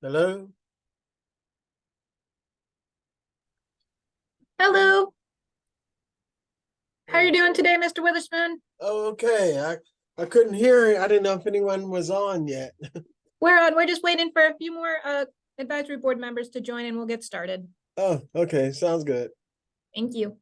Hello? Hello. How are you doing today, Mr. Witherspoon? Oh, okay. I couldn't hear it. I didn't know if anyone was on yet. We're on. We're just waiting for a few more advisory board members to join and we'll get started. Oh, okay. Sounds good. Thank you.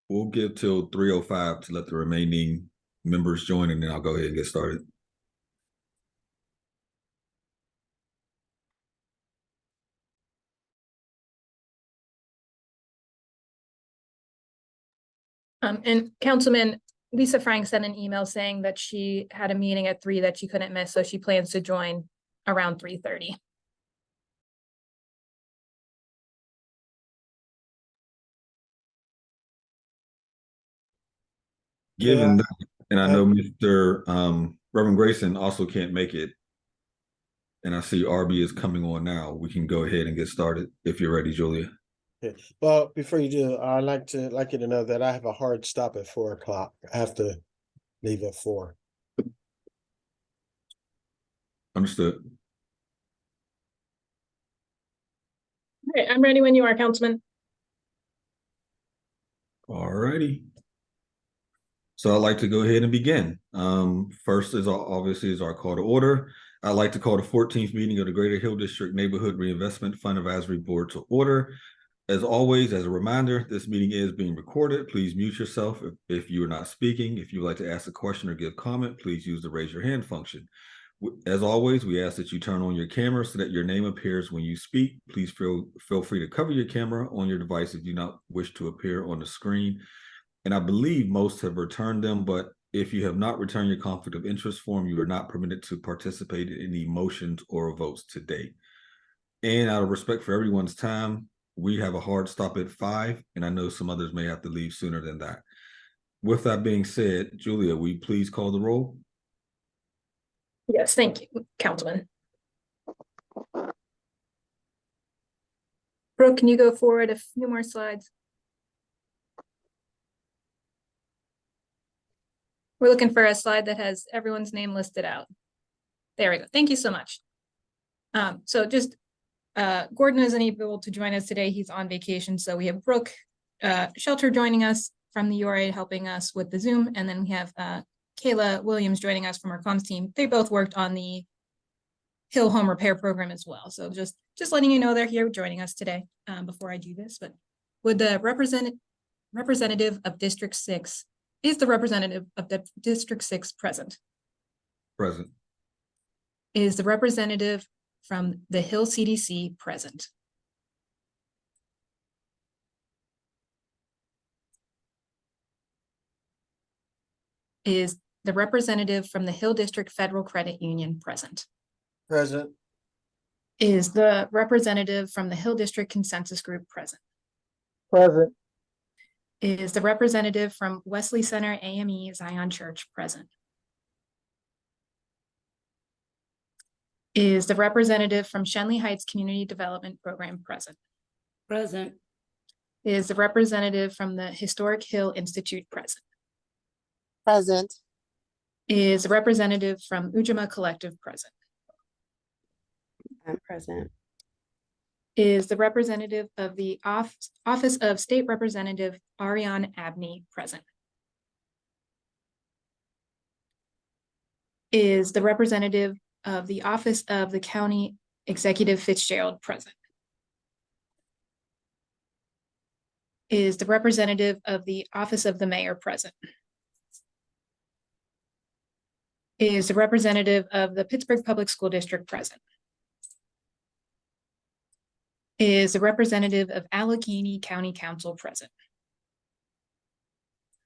We'll give till 3:05 to let the remaining members join, and then I'll go ahead and get started. And Councilman Lisa Frank sent an email saying that she had a meeting at 3 that she couldn't miss, so she plans to join around 3:30. Given that, and I know Uh, Mr. Reverend Grayson also can't make it, and I see RB is coming on now, we can go ahead and get started if you're ready, Julia. okay. Well, before you do, I'd like you to know that I have a hard stop at 4 o'clock. I have to leave at 4. Understood. All right, I'm ready when you are, Councilman. All righty. So I'd like to go ahead and begin. First is obviously our call to order. I'd like to call the 14th meeting of the Greater Hill District Neighborhood Reinvestment Fund Advisory Board to order. As always, as a reminder, this meeting is being recorded. Please mute yourself if you are not speaking. If you would like to ask a question or give comment, please use the raise your hand function. As always, we ask that you turn on your camera so that your name appears when you speak. Please feel free to cover your camera on your device if you do not wish to appear on the screen. And I believe most have returned them, but if you have not returned your conflict of interest form, you are not permitted to participate in any motions or votes today. And out of respect for everyone's time, we have a hard stop at 5, and I know some others may have to leave sooner than that. With that being said, Julia, will you please call the roll? Yes, thank you, Councilman. Brooke, can you go forward a few more slides? We're looking for a slide that has everyone's name listed out. There we go. Thank you so much. So just Gordon isn't able to join us today. He's on vacation. So we have Brooke Shelter joining us from the URA, helping us with the Zoom. And then we have Kayla Williams joining us from our comms team. They both worked on the Hill Home Repair Program as well. So just letting you know they're here joining us today before I do this. But would the representative of District 6, is the representative of the District 6 present? Present. Is the representative from the Hill CDC present? Is the representative from the Hill District Federal Credit Union present? Present. Is the representative from the Hill District Consensus Group present? Present. Is the representative from Wesley Center AME Zion Church present? Is the representative from Shenley Heights Community Development Program present? Present. Is the representative from the Historic Hill Institute present? Present. Is the representative from Ujamaa Collective present? I'm present. Is the representative of the Office of State Representative Ariane Abney present? Is the representative of the Office of the County Executive Fitzgerald present? Is the representative of the Office of the Mayor present? Is the representative of the Pittsburgh Public School District present? Is the representative of Allegheny County Council present?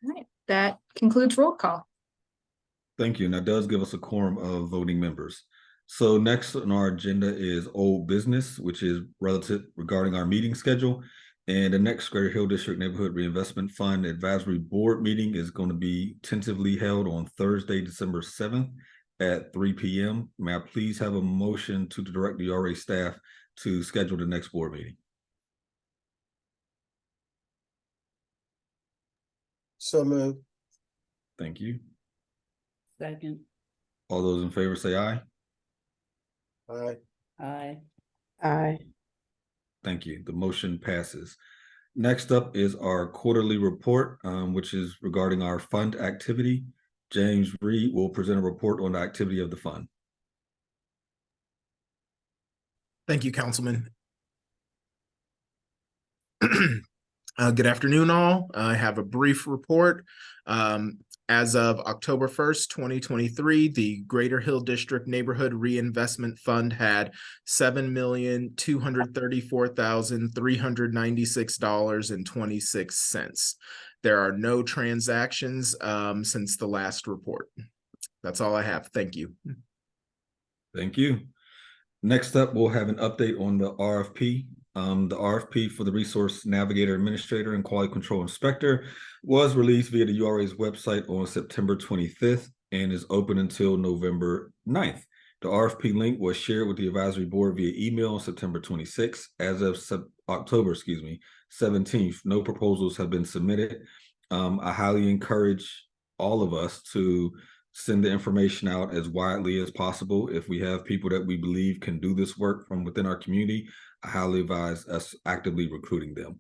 All right, that concludes roll call. Thank you. And that does give us a quorum of voting members. So next on our agenda is old business, which is relative regarding our meeting schedule. And the next Greater Hill District Neighborhood Reinvestment Fund Advisory Board meeting is going to be tentatively held on Thursday, December 7th at 3 p.m. May I please have a motion to direct the RA staff to schedule the next board meeting? So moved. Thank you. Second. All those in favor say aye. Aye. Aye. Aye. Thank you. The motion passes. Next up is our quarterly report, which is regarding our fund activity. James Reed will present a report on the activity of the fund. Thank you, Councilman. Good afternoon, all. I have a brief report. As of October 1st, 2023, the Greater Hill District Neighborhood Reinvestment Fund had $7,234,396.26. There are no transactions since the last report. That's all I have. Thank you. Thank you. Next up, we'll have an update on the RFP. The RFP for the Resource Navigator Administrator and Quality Control Inspector was released via the URA's website on September 25th and is open until November 9th. The RFP link was shared with the advisory board via email on September 26th. As of October 17th, no proposals have been submitted. I highly encourage all of us to send the information out as widely as possible. If we have people that we believe can do this work from within our community, I highly advise us actively recruiting them.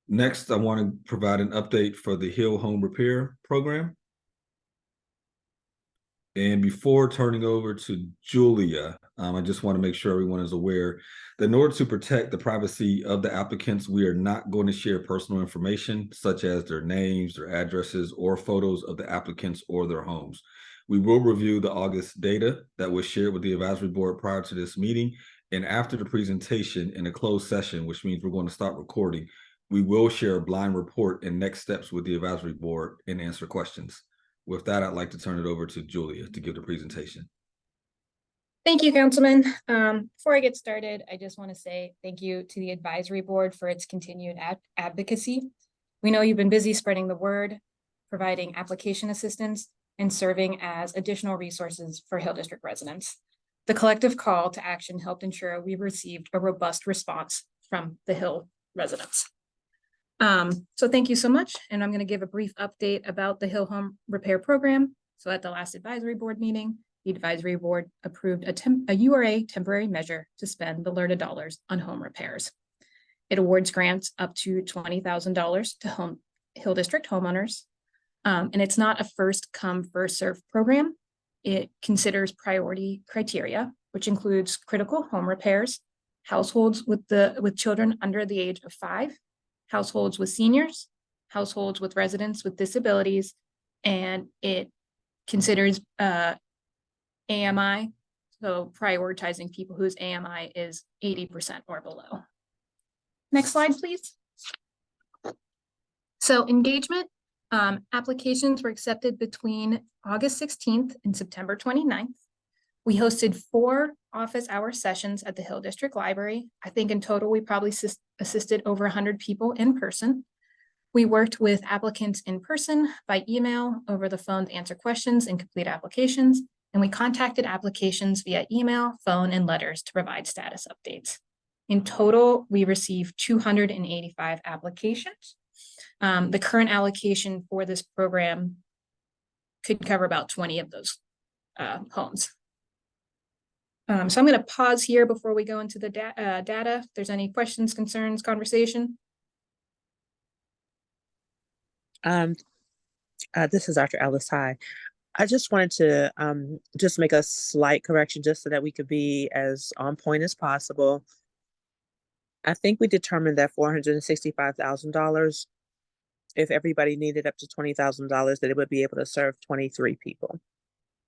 Next, I want to provide an update for the Hill Home Repair Program. And before turning over to Julia, I just want to make sure everyone is aware that in order to protect the privacy of the applicants, we are not going to share personal information such as their names, their addresses, or photos of the applicants or their homes. We will review the August data that was shared with the advisory board prior to this meeting. And after the presentation in a closed session, which means we're going to stop recording, we will share a blind report and next steps with the advisory board and answer questions. With that, I'd like to turn it over to Julia to give the presentation. Thank you, Councilman. Before I get started, I just want to say thank you to the advisory board for its continued advocacy. We know you've been busy spreading the word, providing application assistance, and serving as additional resources for Hill District residents. The collective call to action helped ensure we received a robust response from the Hill residents. So thank you so much. And I'm going to give a brief update about the Hill Home Repair Program. So at the last advisory board meeting, the advisory board approved a URA temporary measure to spend the LERTA dollars on home repairs. It awards grants up to $20,000 to Hill District homeowners. And it's not a first come, first served program. It considers priority criteria, which includes critical home repairs, households with children under the age of 5, households with seniors, households with residents with disabilities, and it considers AMI, so prioritizing people whose AMI is 80% or below. Next slide, please. So engagement. Applications were accepted between August 16th and September 29th. We hosted 4 office hour sessions at the Hill District Library. I think in total, we probably assisted over 100 people in person. We worked with applicants in person, by email, over the phone to answer questions and complete applications. And we contacted applications via email, phone, and letters to provide status updates. In total, we received 285 applications. The current allocation for this program could cover about 20 of those homes. So I'm going to pause here before we go into the data. If there's any questions, concerns, conversation. This is Dr. Ellis. Hi. I just wanted to just make a slight correction just so that we could be as on point as possible. I think we determined that $465,000, if everybody needed up to $20,000, that it would be able to serve 23 people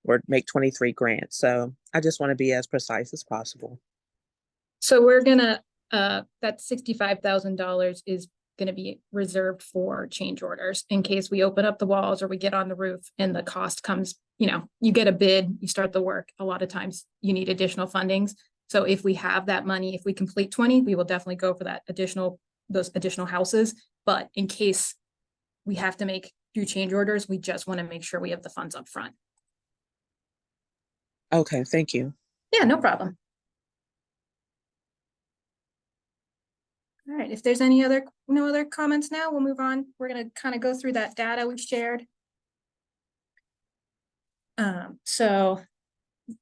or make 23 grants. So I just want to be as precise as possible. So we're gonna, that $65,000 is gonna be reserved for change orders in case we open up the walls or we get on the roof and the cost comes, you get a bid, you start the work. A lot of times you need additional fundings. So if we have that money, if we complete 20, we will definitely go for those additional houses. But in case we have to do change orders, we just want to make sure we have the funds up front. Okay, thank you. Yeah, no problem. All right, if there's no other comments now, we'll move on. We're going to kind of go through that data we've shared. So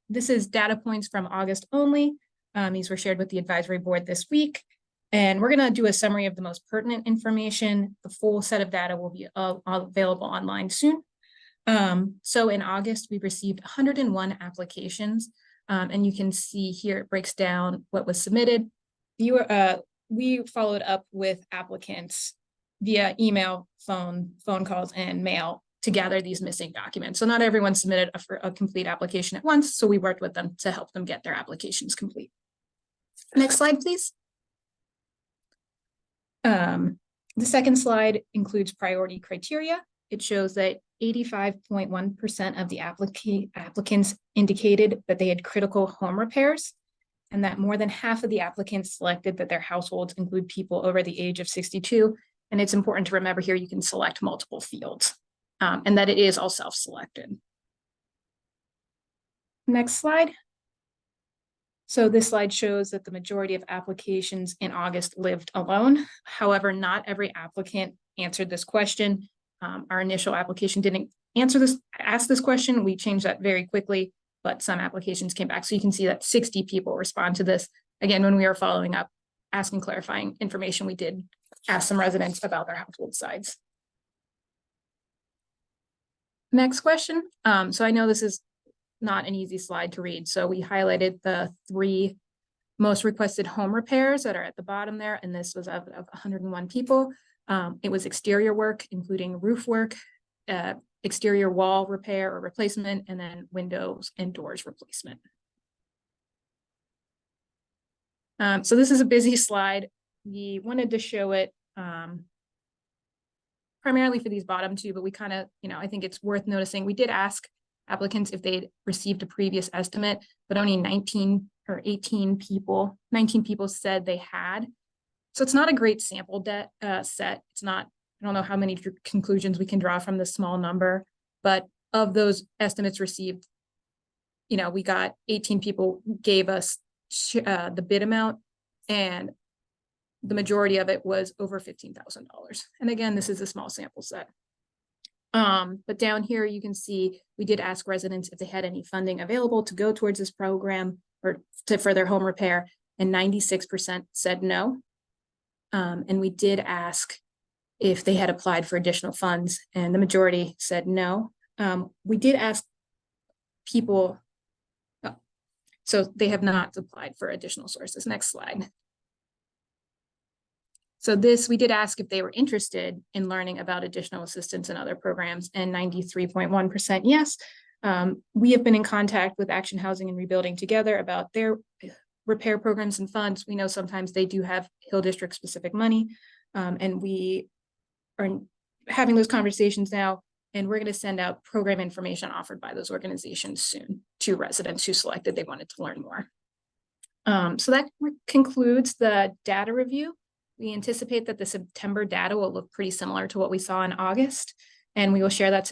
this is data points from August only. These were shared with the advisory board this week. And we're going to do a summary of the most pertinent information. The full set of data will be available online soon. So in August, we received 101 applications. And you can see here it breaks down what was submitted. We followed up with applicants via email, phone calls, and mail to gather these missing documents. So not everyone submitted a complete application at once. So we worked with them to help them get their applications complete. Next slide, please. The second slide includes priority criteria. It shows that 85.1% of the applicants indicated that they had critical home repairs, and that more than half of the applicants selected that their households include people over the age of 62. And it's important to remember here, you can select multiple fields, and that it is all self-selected. Next slide. So this slide shows that the majority of applications in August lived alone. However, not every applicant answered this question. Our initial application didn't ask this question. We changed that very quickly, but some applications came back. So you can see that 60 people respond to this. Again, when we were following up, asking clarifying information, we did ask some residents about their household size. Next question. So I know this is not an easy slide to read. So we highlighted the 3 most requested home repairs that are at the bottom there. And this was of 101 people. It was exterior work, including roof work, exterior wall repair or replacement, and then windows and doors replacement. So this is a busy slide. We wanted to show it primarily for these bottom 2, but we kind of, I think it's worth noticing. We did ask applicants if they'd received a previous estimate, but only 19 people said they had. So it's not a great sample set. It's not, I don't know how many conclusions we can draw from this small number, but of those estimates received, we got 18 people gave us the bid amount, and the majority of it was over $15,000. And again, this is a small sample set. But down here, you can see we did ask residents if they had any funding available to go towards this program or for their home repair, and 96% said no. And we did ask if they had applied for additional funds, and the majority said no. We did ask people, so they have not applied for additional sources. Next slide. So we did ask if they were interested in learning about additional assistance and other programs, and 93.1% yes. We have been in contact with Action Housing and Rebuilding Together about their repair programs and funds. We know sometimes they do have Hill District specific money, and we are having those conversations now, and we're going to send out program information offered by those organizations soon to residents who selected they wanted to learn more. So that concludes the data review. We anticipate that the September data will look pretty similar to what we saw in August, and we will share that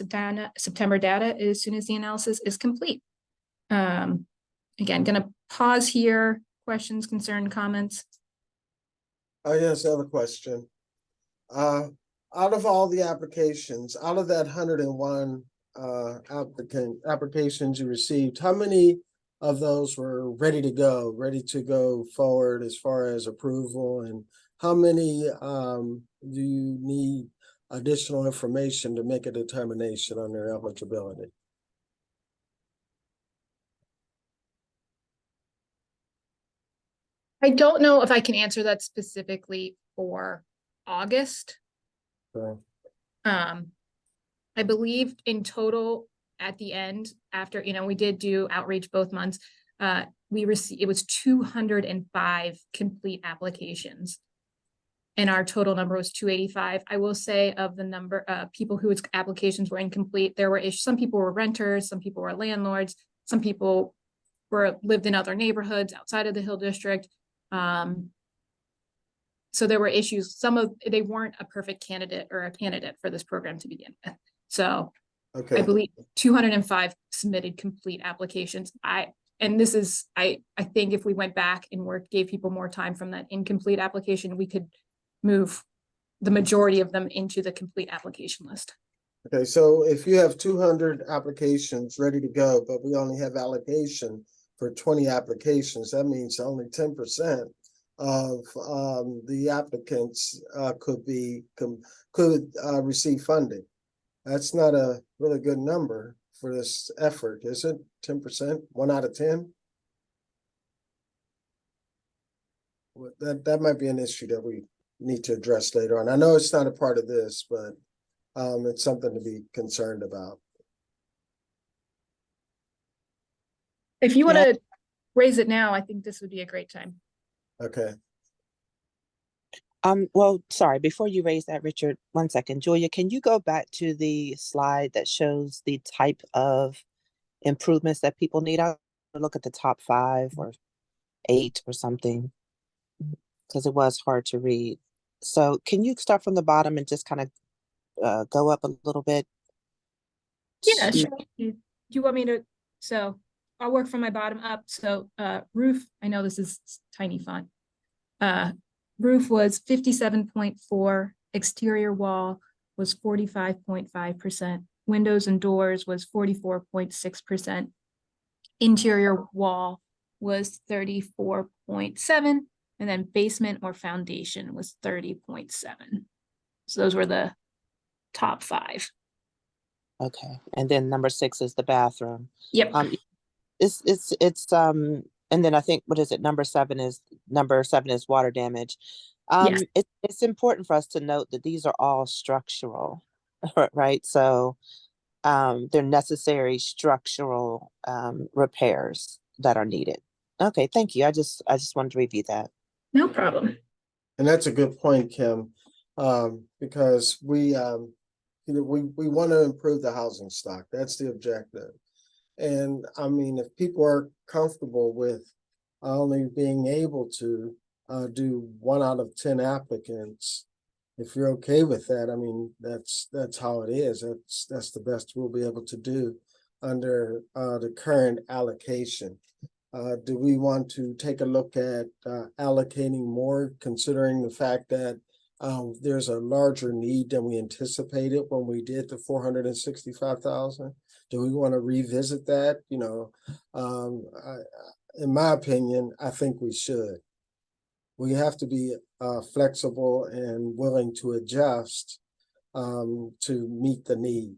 September data as soon as the analysis is complete. Again, going to pause here. Questions, concern, comments? Yes, I have a question. out of all the applications, out of that 101 applications you received, how many of those were ready to go forward as far as approval? And how many do you need additional information to make a determination on their eligibility? I don't know if I can answer that specifically for August. Okay. I believe in total at the end, after, we did do outreach both months, we received, it was 205 complete applications. And our total number was 285. I will say, of the number of people whose applications were incomplete, there were some people were renters, some people were landlords, some people lived in other neighborhoods outside of the Hill District. So there were issues. They weren't a perfect candidate or a candidate for this program to begin with. So Okay. I believe 205 submitted complete applications. I think if we went back and gave people more time from that incomplete application, we could move the majority of them into the complete application list. Okay, so if you have 200 applications ready to go, but we only have allocation for 20 applications, that means only 10% of the applicants could receive funding. That's not a really good number for this effort, is it? 10%, 1 out of 10? That might be an issue that we need to address later on. I know it's not a part of this, but it's something to be concerned about. If you want to raise it now, I think this would be a great time. Okay. Well, sorry, before you raise that, Richard, 1 second. Julia, can you go back to the slide that shows the type of improvements that people need? I'll look at the top 5 or 8 or something, because it was hard to read. So can you start from the bottom and just kind of go up a little bit? Yeah, sure. Do you want me to? So I'll work from my bottom up. So roof, I know this is tiny font. Roof was 57.4, exterior wall was 45.5%, windows and doors was 44.6%, interior wall was 34.7, and then basement or foundation was 30.7. So those were the top 5. Okay, and then number 6 is the bathroom. Yep. And then I think, what is it? Number 7 is water damage. Yes. It's important for us to note that these are all structural, right? So they're necessary structural repairs that are needed. Okay, thank you. I just wanted to review that. No problem. And that's a good point, Kim, because we want to improve the housing stock. That's the objective. And I mean, if people are comfortable with only being able to do 1 out of 10 applicants, if you're okay with that, I mean, that's how it is. That's the best we'll be able to do under the current allocation. Do we want to take a look at allocating more, considering the fact that there's a larger need than we anticipated when we did the 465,000? Do we want to revisit that? In my opinion, I think we should. We have to be flexible and willing to adjust to meet the need.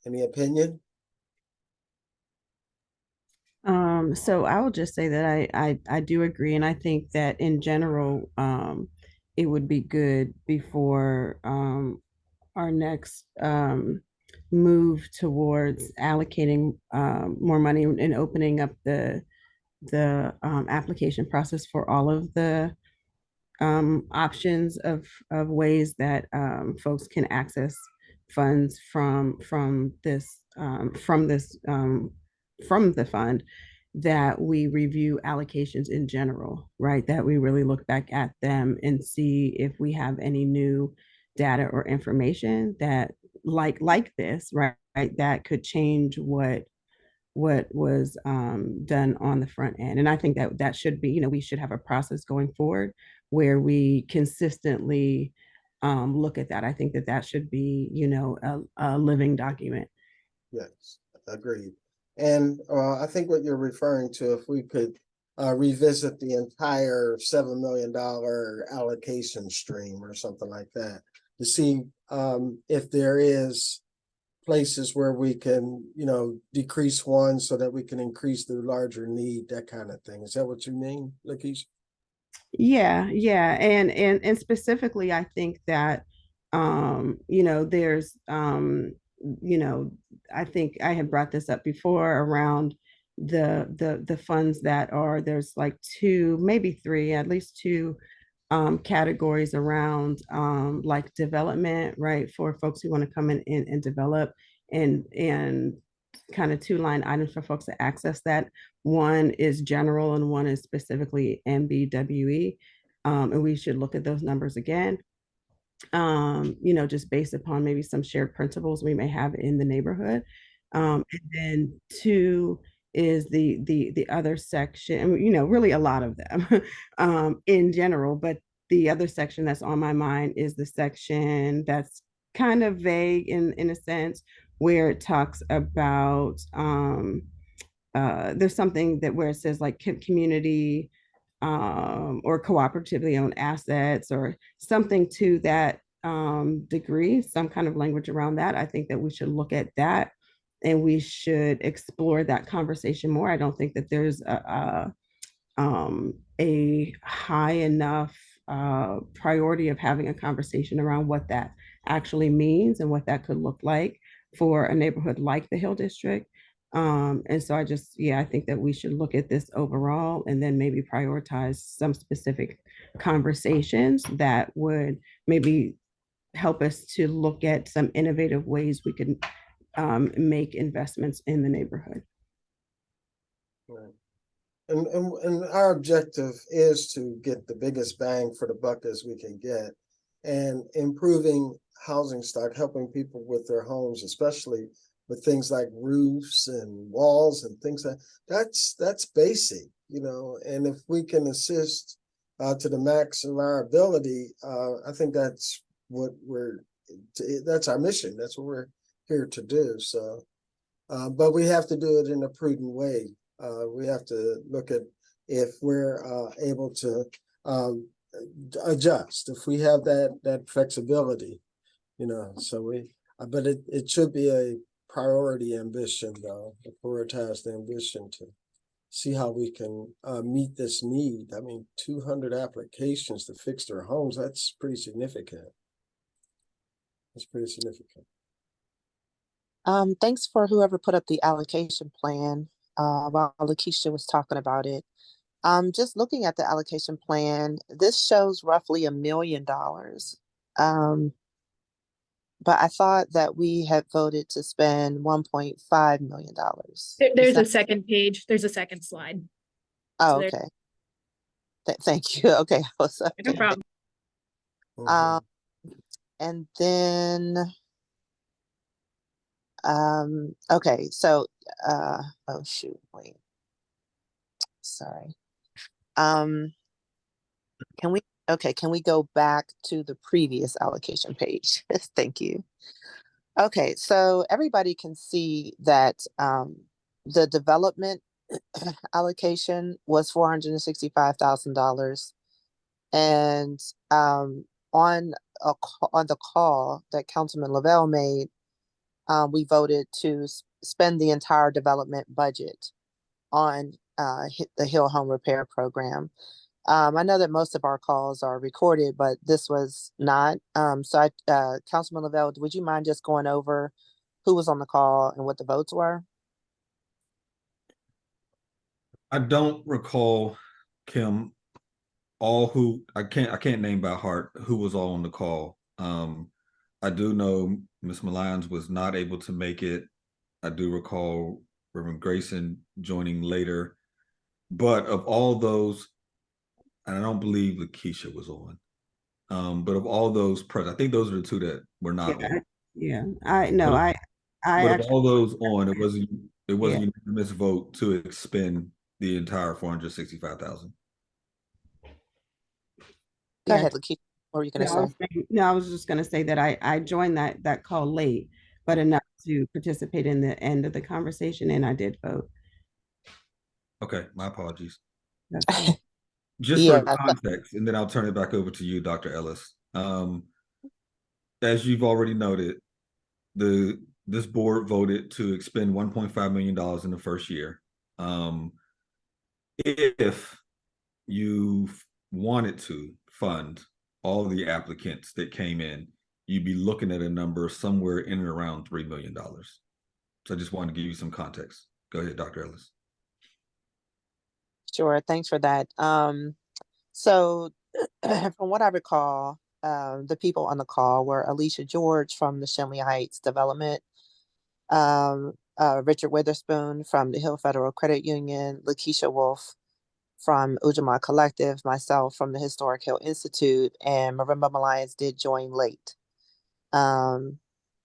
Any opinion? So I will just say that I do agree, and I think that in general, it would be good before our next move towards allocating more money and opening up the application process for all of the options of ways that folks can access funds from the fund, that we review allocations in general, right? That we really look back at them and see if we have any new data or information that like this, right? That could change what what was done on the front end. And I think that that should be, we should have a process going forward where we consistently look at that. I think that that should be, a living document. Yes, agreed. And I think what you're referring to, if we could revisit the entire $7 million allocation stream or something like that, to see if there is places where we can, decrease one so that we can increase the larger need, that kind of thing. Is that what you mean, Lakeisha? Yeah, yeah. And specifically, I think that there's I think I had brought this up before around the funds that are, there's like two, maybe three, at least two categories around like development, right? For folks who want to come in and develop, and kind of two line items for folks to access that. One is general and one is specifically MBWE. And we should look at those numbers again, just based upon maybe some shared principles we may have in the neighborhood. And then two is the other section, and really a lot of them in general, but the other section that's on my mind is the section that's kind of vague in a sense, where it talks about there's something that where it says like community or cooperatively owned assets or something to that degree, some kind of language around that. I think that we should look at that and we should explore that conversation more. I don't think that there's a high enough priority of having a conversation around what that actually means and what that could look like for a neighborhood like the Hill District. And so I think that we should look at this overall and then maybe prioritize some specific conversations that would maybe help us to look at some innovative ways we can make investments in the neighborhood. Right. And our objective is to get the biggest bang for the buck as we can get, and improving housing stock, helping people with their homes, especially with things like roofs and walls and things that's basic, and if we can assist to the max of our ability, I think that's our mission. That's what we're here to do. So, but we have to do it in a prudent way. We have to look at if we're able to adjust, if we have that flexibility, so but it should be a priority ambition, though, a prioritized ambition to see how we can meet this need. I mean, 200 applications to fix their homes, that's pretty significant. That's pretty significant. Thanks for whoever put up the allocation plan while Lakeisha was talking about it. Just looking at the allocation plan, this shows roughly $1 million. But I thought that we had voted to spend $1.5 million. There's a second page. There's a second slide. Oh, So okay. Thank you. Okay. No problem. And then, okay. So, oh shoot, wait. Sorry. Can we go back to the previous allocation page? Thank you. Okay, so everybody can see that the development allocation was $465,000, and on the call that Councilman Lavelle made, we voted to spend the entire development budget on the Hill Home Repair Program. I know that most of our calls are recorded, but this was not. So Councilman Lavelle, would you mind just going over who was on the call and what the votes were? I don't recall, Kim, I can't name by heart who was all on the call. I do know Ms. Malines was not able to make it. I do recall Reverend Grayson joining later, but of all those, and I don't believe Lakeisha was on. But of all those present, I think those are the two that were not on. Yeah, I know. But of all those on, it It was a Yeah. unanimous vote to expend the entire 465,000. Go Yeah. ahead, Lakeisha. What were you No, gonna I was say? saying- no, I was just gonna say that I joined that call late, but enough to participate in the end of the conversation, and I did vote. Okay, my apologies. That's fine. Just for Yeah, context, and then I'll turn it back over to you, Dr. Ellis. As you've already noted, this board voted to expend $1.5 million in the first year. If you wanted to fund all the applicants that came in, you'd be looking at a number somewhere in and around $3 million. So I just wanted to give you some context. Go ahead, Dr. Ellis. sure. Thanks for that. So from what I recall, the people on the call were Alicia George from the Shenley Heights Development, Richard Witherspoon from the Hill Federal Credit Union, Lakeisha Wolf from Ujamaa Collective, myself from the Historic Hill Institute, and Marimba Malliance did join late.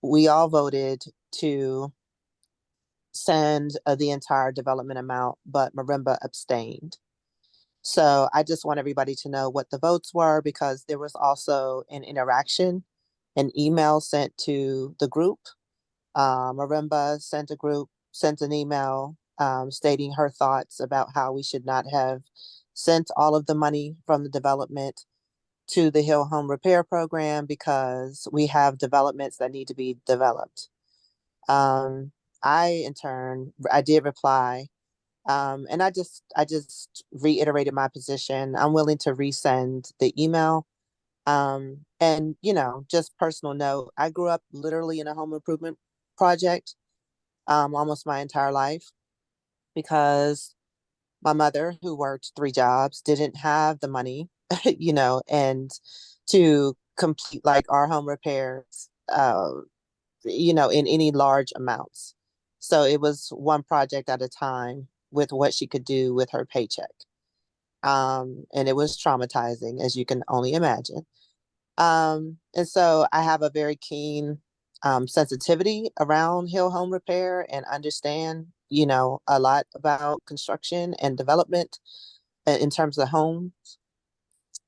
We all voted to send the entire development amount, but Marimba abstained. So I just want everybody to know what the votes were, because there was also an interaction, an email sent to the group. Marimba sent an email stating her thoughts about how we should not have sent all of the money from the development to the Hill Home Repair Program, because we have developments that need to be developed. I, in turn, I did reply, and I just reiterated my position. I'm willing to resend the email. And just personal note, I grew up literally in a home improvement project, almost my entire life, because my mother, who worked 3 jobs, didn't have the money, and to complete like our home repairs, in any large amounts. So it was one project at a time with what she could do with her paycheck. And it was traumatizing, as you can only imagine. And so I have a very keen sensitivity around Hill Home Repair, and understand, a lot about construction and development in terms of homes.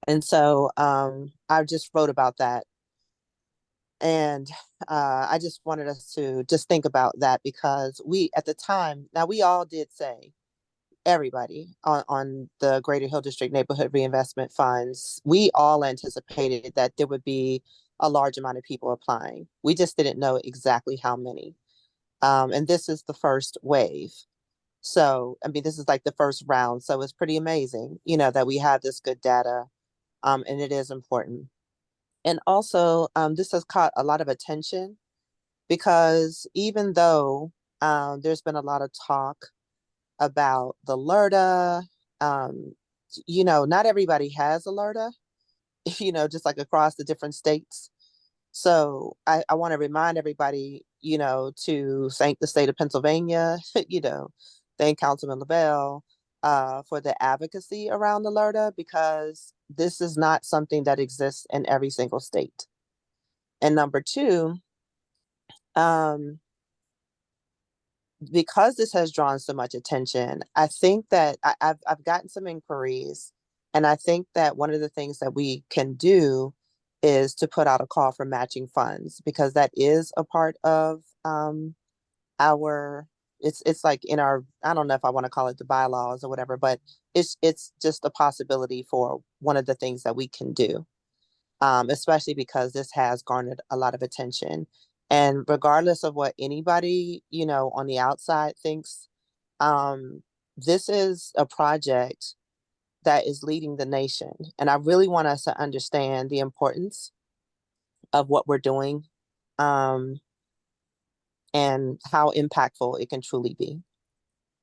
And so I just wrote about that. And I just wanted us to just think about that, because we, at the time, now we all did say, everybody on the Greater Hill District Neighborhood Reinvestment Funds, we all anticipated that there would be a large amount of people applying. We just didn't know exactly how many. And this is the first wave. So, I mean, this is like the first round. So it's pretty amazing, that we have this good data. And it is important. And also, this has caught a lot of attention, because even though there's been a lot of talk about the LRTA, not everybody has a LRTA, just like across the different states. So I want to remind everybody, to thank the state of Pennsylvania, thank Councilman LaBelle for the advocacy around the LRTA, because this is not something that exists in every single state. And number two, because this has drawn so much attention, I think that I've gotten some inquiries, and I think that one of the things that we can do is to put out a call for matching funds, because that is a part of our, it's like in our, I don't know if I want to call it the bylaws or whatever, but it's just a possibility for one of the things that we can do, especially because this has garnered a lot of attention. And regardless of what anybody, on the outside thinks, this is a project that is leading the nation. And I really want us to understand the importance of what we're doing, and how impactful it can truly be.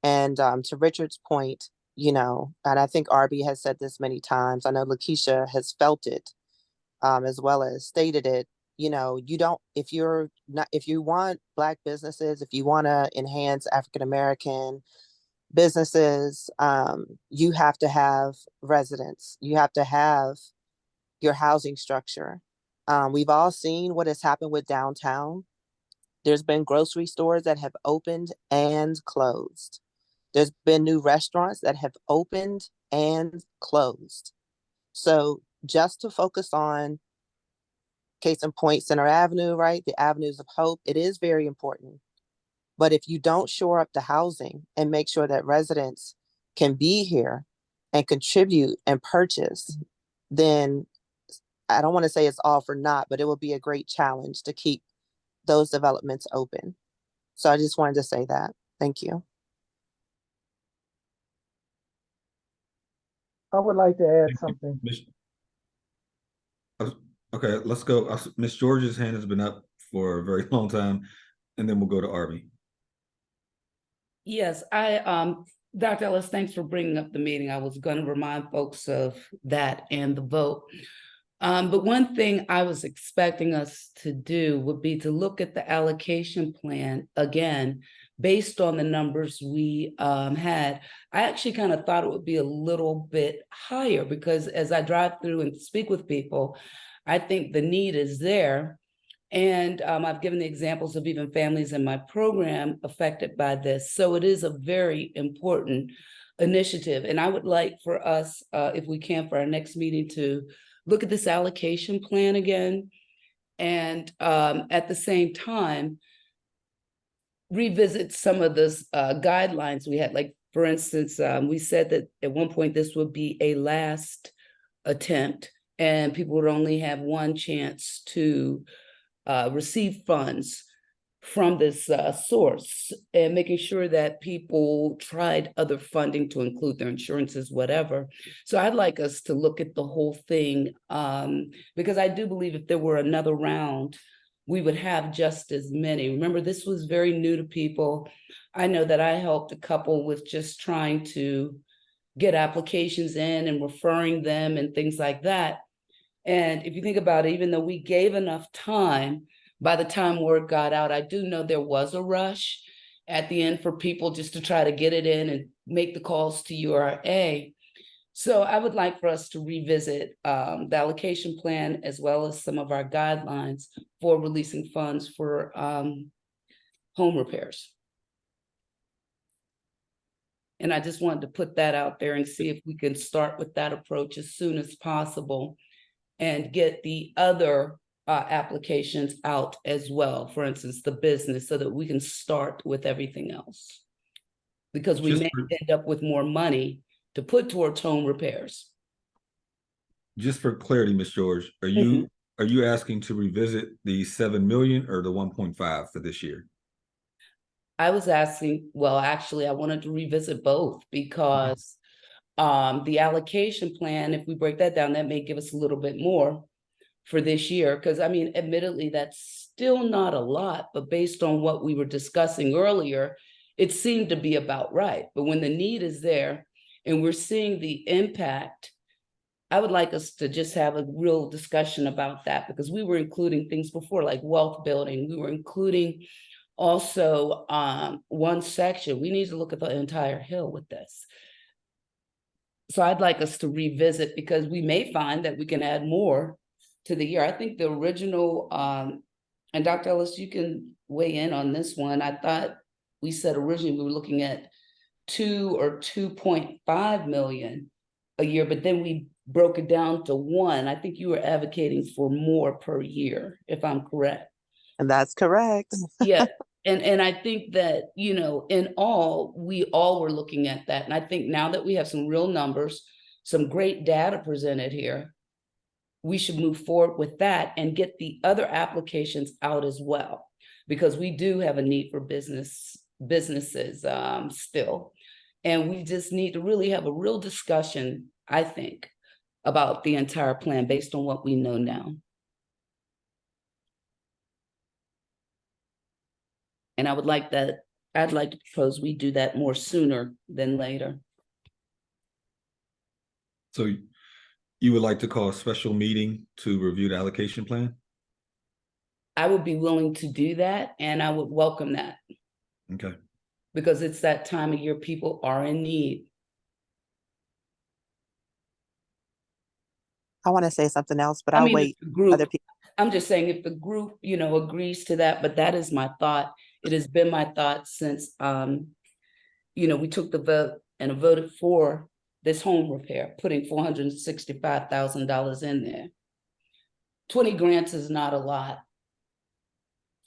And to Richard's point, and I think Arby has said this many times, I know Lakeisha has felt it, as well as stated it, you don't, if you want Black businesses, if you want to enhance African-American businesses, you have to have residents, you have to have your housing structure. We've all seen what has happened with downtown. There's been grocery stores that have opened and closed. There's been new restaurants that have opened and closed. So just to focus on case in point, Center Avenue, right? The avenues of hope, it is very important. But if you don't shore up the housing and make sure that residents can be here and contribute and purchase, then I don't want to say it's all for naught, but it will be a great challenge to keep those developments open. So I just wanted to say that. Thank you. I would like to add something. Okay, let's go. Miss George's hand has been up for a very long time, and then we'll go to Arby. Yes, Dr. Ellis, thanks for bringing up the meeting. I was going to remind folks of that and the vote. But one thing I was expecting us to do would be to look at the allocation plan again, based on the numbers we had. I actually kind of thought it would be a little bit higher because as I drive through and speak with people, I think the need is there. And I've given the examples of even families in my program affected by this. So it is a very important initiative. And I would like for us, if we can, for our next meeting to look at this allocation plan again. And at the same time, revisit some of those guidelines we had. Like, for instance, we said that at one point this would be a last attempt and people would only have one chance to receive funds from this source, and making sure that people tried other funding to include their insurances, whatever. So I'd like us to look at the whole thing because I do believe if there were another round, we would have just as many. Remember, this was very new to people. I know that I helped a couple with just trying to get applications in and referring them and things like that. And if you think about it, even though we gave enough time, by the time word got out, I do know there was a rush at the end for people just to try to get it in and make the calls to URA. So I would like for us to revisit the allocation plan as well as some of our guidelines for releasing funds for home repairs. And I just wanted to put that out there and see if we can start with that approach as soon as possible and get the other applications out as well. For instance, the business, so that we can start with everything else. Because we may end up with more money to put towards home repairs. Just for clarity, Ms. George, are you asking to revisit the 7 million or the 1.5 for this year? I was asking, well, actually, I wanted to revisit both because the allocation plan, if we break that down, that may give us a little bit more for this year. Because I mean, admittedly, that's still not a lot, but based on what we were discussing earlier, it seemed to be about right. But when the need is there and we're seeing the impact, I would like us to just have a real discussion about that, because we were including things before like wealth building. We were including also one section. We need to look at the entire hill with this. So I'd like us to revisit, because we may find that we can add more to the year. I think the original, and Dr. Ellis, you can weigh in on this one. I thought we said originally we were looking at 2 or 2.5 million a year, but then we broke it down to 1. I think you were advocating for more per year, if I'm correct. And that's correct. Yeah. And I think that, you know, in all, we all were looking at that. And I think now that we have some real numbers, some great data presented here, we should move forward with that and get the other applications out as well, because we do have a need for businesses still. And we just need to really have a real discussion, I think, about the entire plan based on what we know now. And I'd like to propose we do that more sooner than later. So you would like to call a special meeting to review the allocation plan? I would be willing to do that, and I would welcome that. Okay. Because it's that time of year people are in need. I want to say something else, but I'll wait. Other people. I'm just saying if the group, agrees to that, but that is my thought. It has been my thought since, we took the vote and voted for this home repair, putting $465,000 in there. 20 grants is not a lot.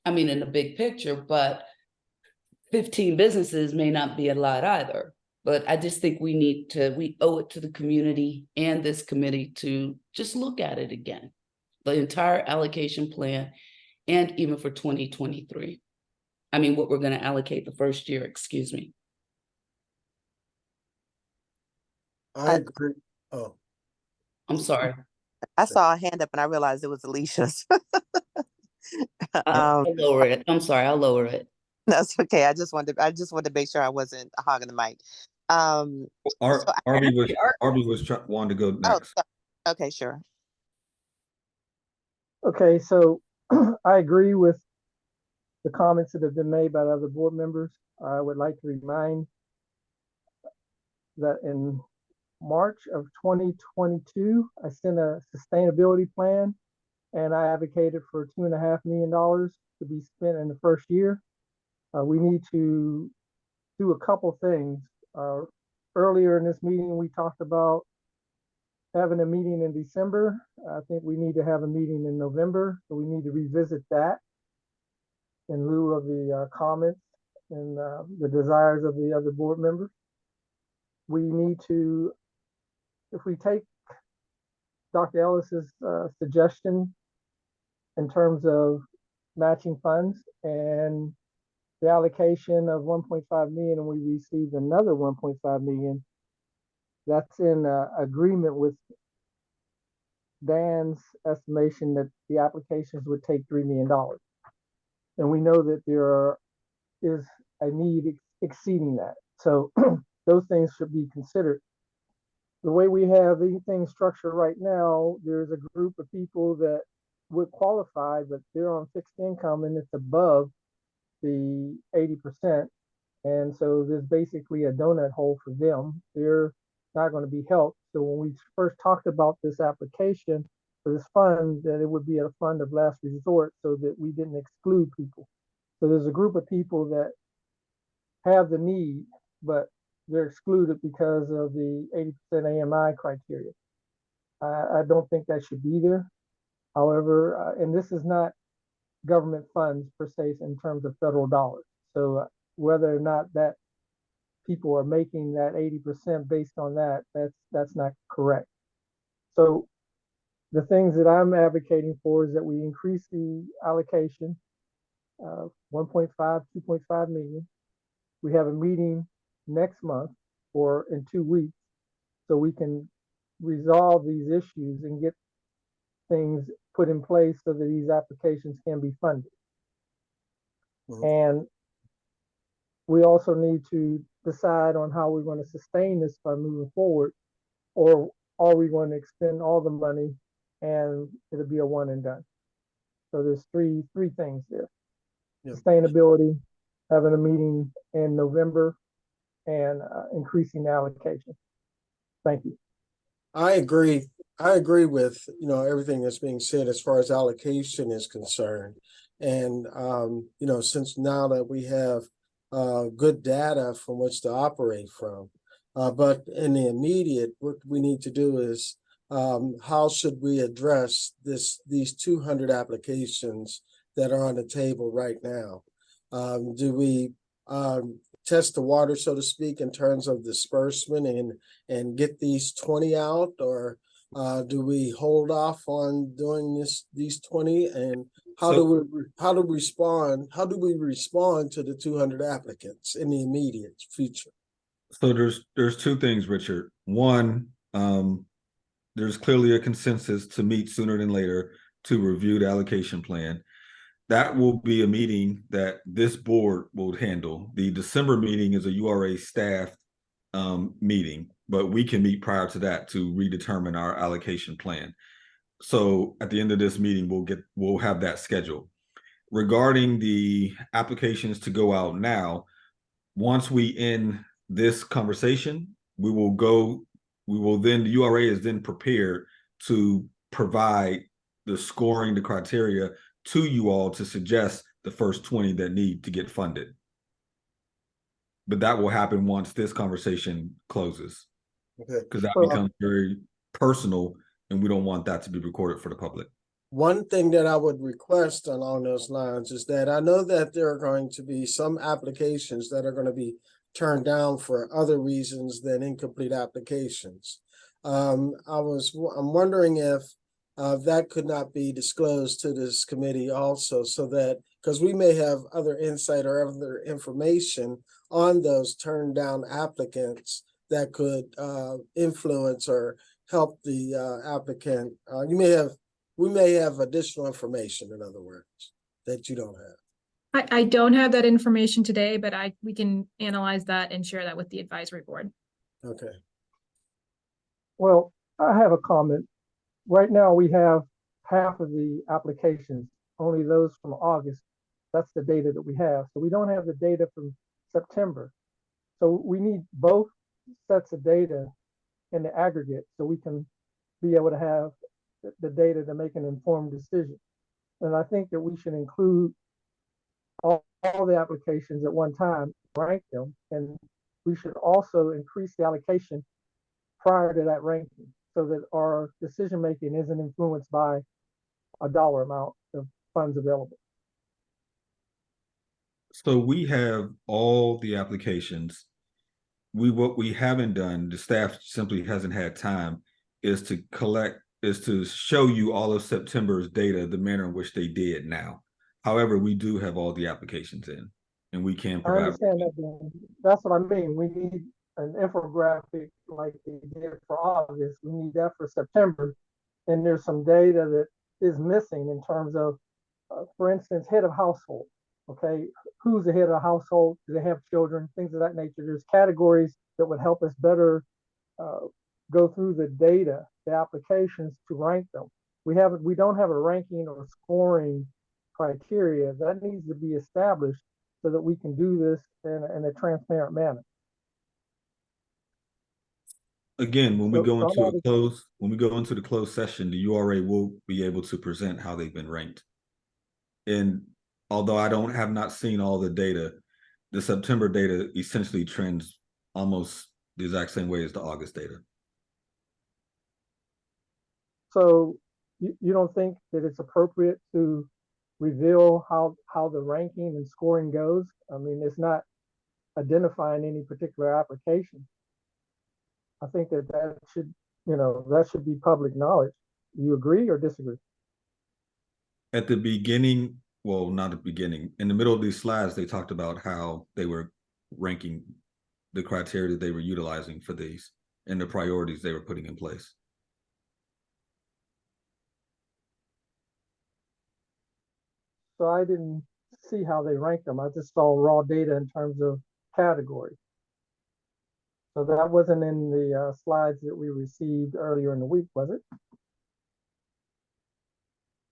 I mean, in the big picture, but 15 businesses may not be a lot either. But I just think we owe it to the community and this committee to just look at it again. The entire allocation plan, and even for 2023. I mean, what we're going to allocate the first year, excuse me. I agree. Oh, I'm sorry. I saw a hand up and I realized it was Alicia's. I'll lower it. I'm sorry, I'll lower it. That's okay. I just wanted to make sure I wasn't hogging the mic. Arby was wanting to go next. Okay, sure. Okay, so I agree with the comments that have been made by the other board members. I would like to remind that in March of 2022, I sent a sustainability plan and I advocated for $2.5 million to be spent in the first year. We need to do a couple things. Earlier in this meeting, we talked about having a meeting in December. I think we need to have a meeting in November, so we need to revisit that in lieu of the comments and the desires of the other board members. We need to, if we take Dr. Ellis's suggestion in terms of matching funds and the allocation of 1.5 million and we received another 1.5 million, that's in agreement with Dan's estimation that the applications would take $3 million. And we know that there is a need exceeding that. So those things should be considered. The way we have these things structured right now, there's a group of people that would qualify, but they're on fixed income and it's above the 80%. And so there's basically a donut hole for them. They're not going to be helped. So when we first talked about this application for this fund, that it would be a fund of last resort so that we didn't exclude people. So there's a group of people that have the need, but they're excluded because of the 80% AMI criteria. I don't think that should be there. However, and this is not government funds per se in terms of federal dollars. So whether or not that people are making that 80% based on that, that's not correct. So the things that I'm advocating for is that we increase the allocation, 1.5, 2.5 million. We have a meeting next month or in 2 weeks so we can resolve these issues and get things put in place so that these applications can be funded. And we also need to decide on how we're going to sustain this fund moving forward, or are we going to expend all the money and it'll be a one and done. So there's three things there. Yep. Sustainability, having a meeting in November, and increasing the allocation. Thank you. I agree. I agree with everything that's being said as far as allocation is concerned. And since now that we have good data from which to operate from, but in the immediate, what we need to do is how should we address these 200 applications that are on the table right now? Do we test the water, so to speak, in terms of disbursement and get these 20 out, or do we hold off on doing these 20? And how do we respond to the 200 applicants in the immediate future? So there's two things, Richard. One, there's clearly a consensus to meet sooner than later to review the allocation plan. That will be a meeting that this board will handle. The December meeting is a URA staff meeting, but we can meet prior to that to redetermine our allocation plan. So at the end of this meeting, we'll have that scheduled. Regarding the applications to go out now, once we end this conversation, the URA is then prepared to provide scoring, the criteria to you all to suggest the first 20 that need to get funded. But that will happen once this conversation closes, Okay. because that Well, becomes very personal, and we don't want that to be recorded for the public. one thing that I would request along those lines is that I know that there are going to be some applications that are going to be turned down for other reasons than incomplete applications. I'm wondering if that could not be disclosed to this committee also, so that, because we may have other insight or other information on those turned down applicants that could influence or help the applicant. We may have additional information, in other words, that you don't have. I don't have that information today, but we can analyze that and share that with the advisory board. Okay. Well, I have a comment. Right now, we have half of the applications, only those from August. That's the data that we have. So we don't have the data from September. So we need both sets of data in the aggregate so we can be able to have the data to make an informed decision. And I think that we should include all the applications at one time, rank them, and we should also increase the allocation prior to that ranking so that our decision making isn't influenced by a dollar amount of funds available. So we have all the applications. What we haven't done, the staff simply hasn't had time, is to show you all of September's data, the manner in which they did now. However, we do have all the applications in, and we can I provide. understand that, Dan. That's what I mean. We need an infographic like they did for August. We need that for September. And there's some data that is missing in terms of, for instance, head of household. Okay, who's the head of the household? Do they have children? Things of that nature. There's categories that would help us better go through the data, the applications to rank them. We don't have a ranking or scoring criteria that needs to be established so that we can do this in a transparent manner. Again, when we So go into somebody- the closed session, the URA will be able to present how they've been ranked. And although I have not seen all the data, the September data essentially trends almost the exact same way as the August data. So you don't think that it's appropriate to reveal how the ranking and scoring goes? I mean, it's not identifying any particular application. I think that should be public knowledge. Do you agree or disagree? At the beginning, well, not at the beginning, in the middle of these slides, they talked about how they were ranking the criteria that they were utilizing for these and the priorities they were putting in place. So I didn't see how they ranked them. I just saw raw data in terms of category. So that wasn't in the slides that we received earlier in the week, was it?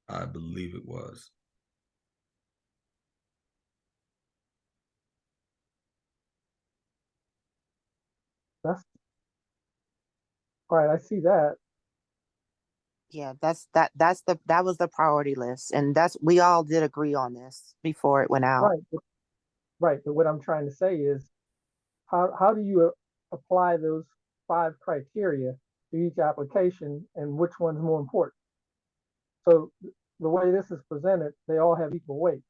I believe it was. That's all right. I see that. Yeah, that was the priority list. And we all did agree on this before it went out. Right. Right. But what I'm trying to say is how do you apply those 5 criteria to each application and which one's more important? So the way this is presented, they all have equal weight.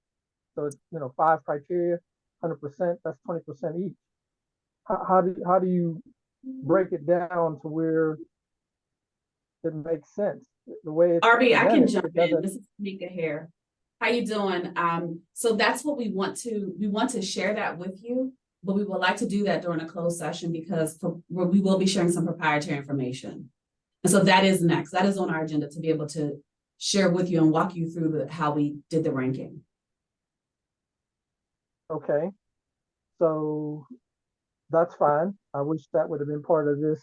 So it's 5 criteria, 100%, that's 20% each. How do you break it down to where it makes sense? The way it's RB, I can presented, jump it doesn't. in. This is Tamika here. How you doing? So that's what we want to share that with you, but we would like to do that during a closed session because we will be sharing some proprietary information. And so that is next. That is on our agenda to be able to share with you and walk you through how we did the ranking. Okay, so that's fine. I wish that would have been part of this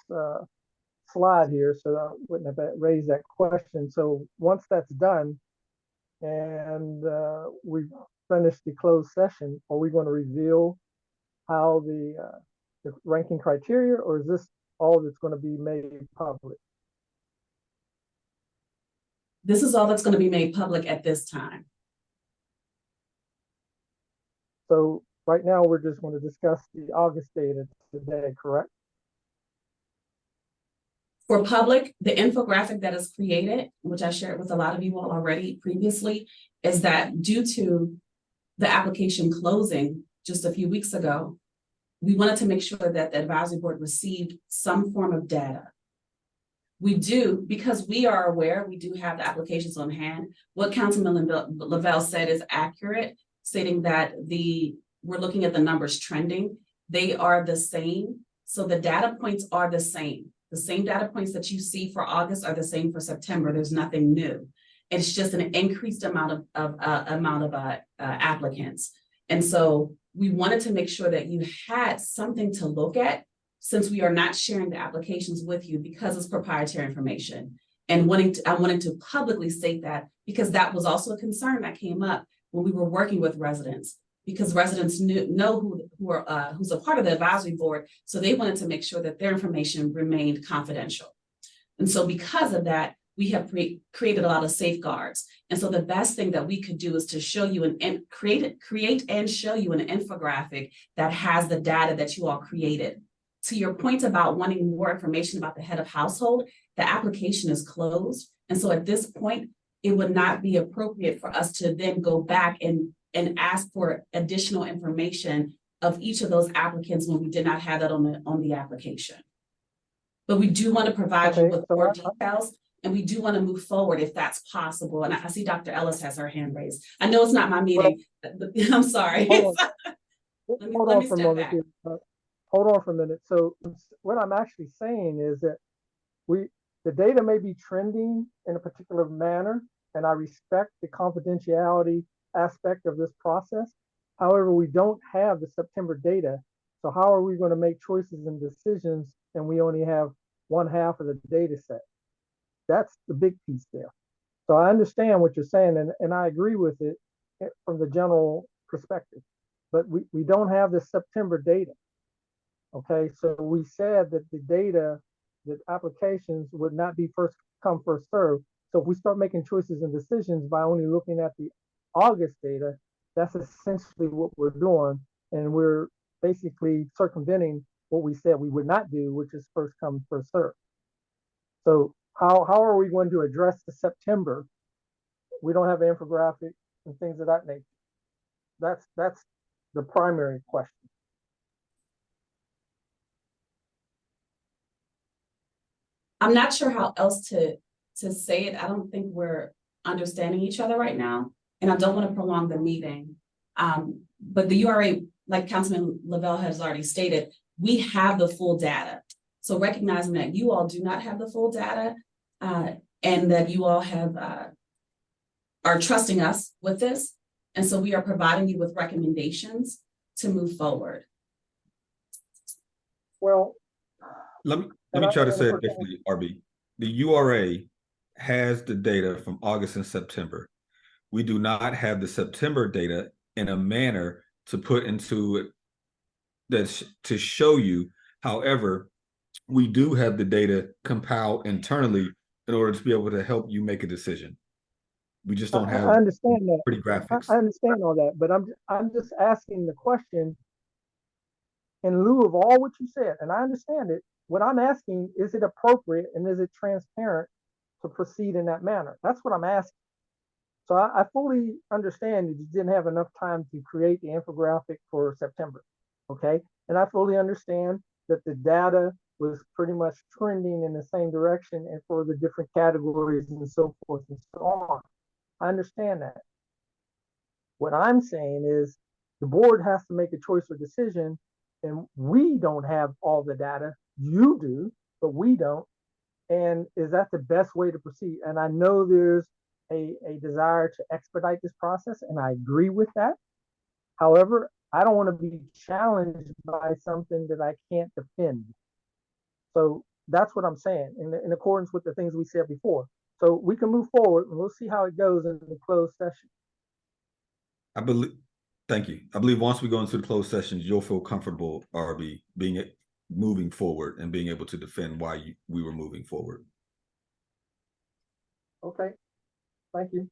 slide here, so I wouldn't have raised that question. So once that's done and we've finished the closed session, are we going to reveal how the ranking criteria, or is this all that's going to be made public? This is all that's going to be made public at this time. So right now, we're just going to discuss the August data today, correct? For public, the infographic that is created, which I shared with a lot of you all already previously, is that due to the application closing just a few weeks ago, we wanted to make sure that the advisory board received some form of data. We do, because we are aware, we do have the applications on hand. What Councilman Lavelle said is accurate, stating that we're looking at the numbers trending. They are the same. So the data points are the same. The same data points that you see for August are the same for September. There's nothing new. It's just an increased amount of applicants. And so we wanted to make sure that you had something to look at, since we are not sharing the applications with you because it's proprietary information. And I wanted to publicly state that, because that was also a concern that came up when we were working with residents, because residents know who's a part of the advisory board. So they wanted to make sure that their information remained confidential. And so because of that, we have created a lot of safeguards. And so the best thing that we could do is to show you and create and show you an infographic that has the data that you all created. To your point about wanting more information about the head of household, the application is closed. And so at this point, it would not be appropriate for us to then go back and ask for additional information of each of those applicants when we did not have that on the application. But we do want to provide you with more details, and we do want to move forward if that's possible. And I see Dr. Ellis has her hand raised. I know it's not my meeting, but I'm sorry. Hold Let me on for a step moment back. here. Hold on for a minute. So what I'm actually saying is that the data may be trending in a particular manner, and I respect the confidentiality aspect of this process. However, we don't have the September data. So how are we going to make choices and decisions and we only have one half of the data set? That's the big piece there. So I understand what you're saying, and I agree with it from the general perspective, but we don't have the September data. Okay, so we said that the data, that applications would not be first come, first serve. So if we start making choices and decisions by only looking at the August data, that's essentially what we're doing. And we're basically circumventing what we said we would not do, which is first come, first serve. So how are we going to address the September? We don't have an infographic and things of that nature. That's the primary question. I'm not sure how else to say it. I don't think we're understanding each other right now, and I don't want to prolong the meeting. But the URA, like Councilman Lavelle has already stated, we have the full data. So recognizing that you all do not have the full data, and that you all are trusting us with this, and so we are providing you with recommendations to move forward. Well, Let me try to say it differently, RB. The URA has the data from August and September. We do not have the September data in a manner to put into it that's to show you. However, we do have the data compiled internally in order to be able to help you make a decision. We just don't have I understand that. pretty graphics. I understand all that, but I'm just asking the question in lieu of all what you said, and I understand it. What I'm asking, is it appropriate and is it transparent to proceed in that manner? That's what I'm asking. So I fully understand that you didn't have enough time to create the infographic for September, okay? And I fully understand that the data was pretty much trending in the same direction and for the different categories and so forth and so on. I understand that. What I'm saying is the board has to make a choice or decision, and we don't have all the data. You do, but we don't. And is that the best way to proceed? And I know there's a desire to expedite this process, and I agree with that. However, I don't want to be challenged by something that I can't defend. So that's what I'm saying in accordance with the things we said before. So we can move forward and we'll see how it goes in the closed session. Thank you. I believe once we go into the closed sessions, you'll feel comfortable, RB, moving forward and being able to defend why we were moving forward. Okay. Thank you.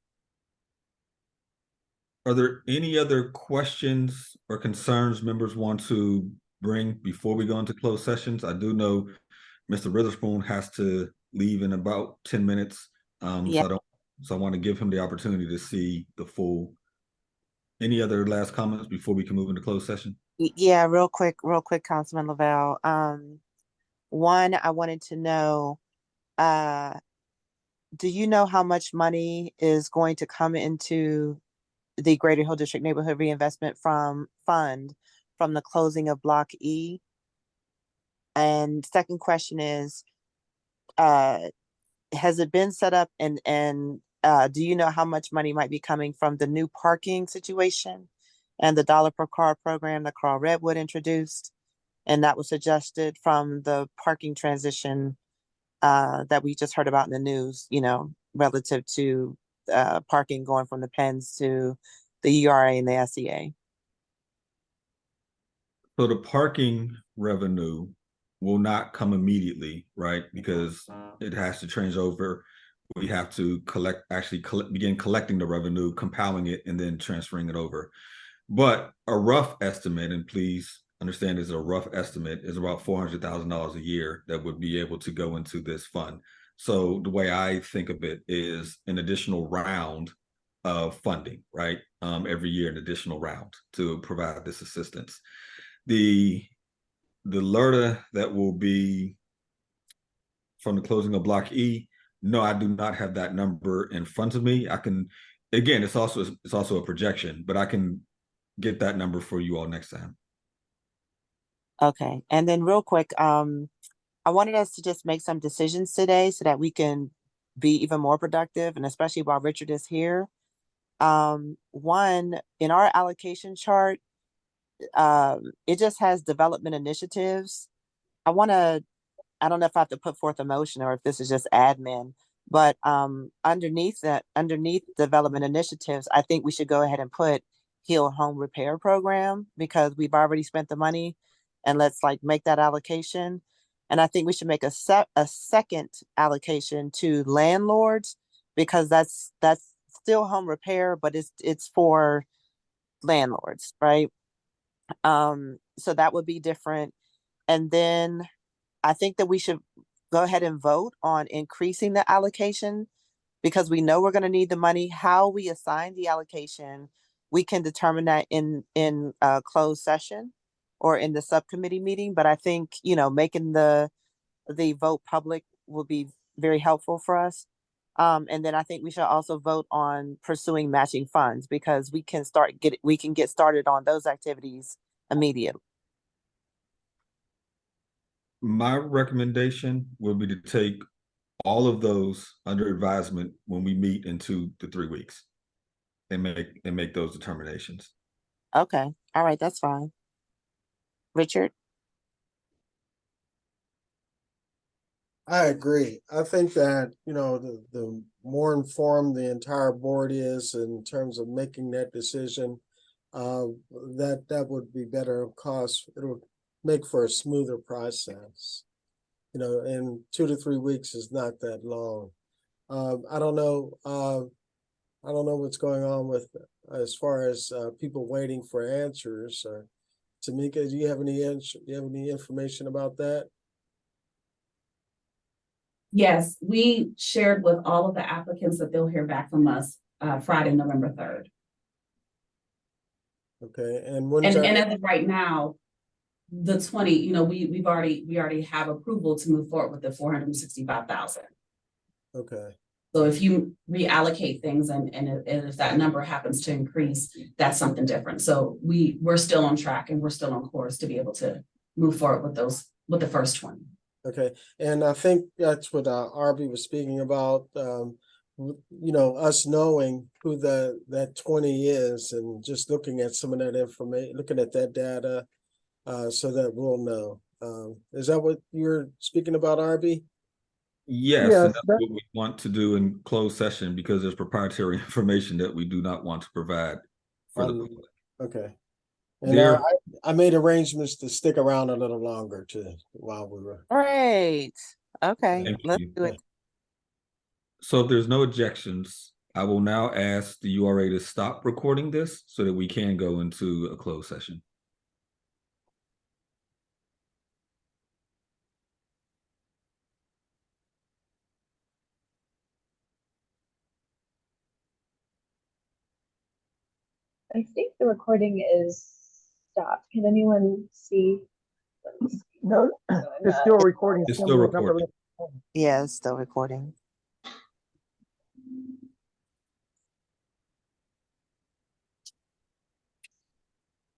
Are there any other questions or concerns members want to bring before we go into closed sessions? I do know Mr. Witherspoon has to leave in about 10 minutes. Yeah. So I want to give him the opportunity to see the full. Any other last comments before we can move into closed session? Yeah, real quick, Councilman Lavelle. One, I wanted to know, do you know how much money is going to come into the Greater Hill District Neighborhood Reinvestment Fund from the closing of Block E? And second question is, has it been set up, and do you know how much money might be coming from the new parking situation and the dollar per car program that Carl Redwood introduced? And that was suggested from the parking transition that we just heard about in the news, relative to parking going from the Pens to the URA and the SEA. So the parking revenue will not come immediately, right? Because it has to change over. We have to begin collecting the revenue, compiling it, and then transferring it over. But a rough estimate, and please understand it's a rough estimate, is about $400,000 a year that would be able to go into this fund. So the way I think of it is an additional round of funding, right? Every year, an additional round to provide this assistance. The LERTA that will be from the closing of Block E, no, I do not have that number in front of me. I can, again, it's also a projection, but I can get that number for you all next time. Okay. And then real quick, I wanted us to just make some decisions today so that we can be even more productive, and especially while Richard is here. One, in our allocation chart, it just has development initiatives. I don't know if I have to put forth a motion or if this is just admin, but underneath development initiatives, I think we should go ahead and put Heal Home Repair Program, because we've already spent the money, and let's make that allocation. And I think we should make a second allocation to landlords, because that's still home repair, but it's for landlords, right? So that would be different. And then I think that we should go ahead and vote on increasing the allocation, because we know we're going to need the money. How we assign the allocation, we can determine that in closed session or in the subcommittee meeting. But I think, making the vote public will be very helpful for us. And then I think we should also vote on pursuing matching funds, because we can get started on those activities immediately. My recommendation would be to take all of those under advisement when we meet in 2 to 3 weeks and make those determinations. Okay. All right. That's fine. Richard? I agree. I think that, the more informed the entire board is in terms of making that decision, that would be better. Of course, it'll make for a smoother process. And 2 to 3 weeks is not that long. I don't know what's going on with as far as people waiting for answers. Tamika, do you have any information about that? Yes, we shared with all of the applicants that they'll hear back from us Friday, November 3rd. Okay, and as of right now, the 20, we already have approval to move forward with the 465,000. Okay. So if you reallocate things and if that number happens to increase, that's something different. So we're still on track and we're still on course to be able to move forward with the first 20. Okay, and I think that's what Arby was speaking about. Us knowing who that 20 is, and just looking at some of that information, looking at that data, so that we'll know. Is that what you're speaking about, Arby? Yes, Yes, and that's what we want to do in closed session, because there's proprietary information that we do not want to provide for the public. Okay. And I made arrangements to stick around a little longer while we were. Great. Okay, Thank let's you. do it. So if there's no objections, I will now ask the URA to stop recording this so that we can go into a closed session. I think the recording is stopped. Can anyone see? Let me see. No, it's still recording. It's Kim, still remember- recording. Yeah, it's still recording.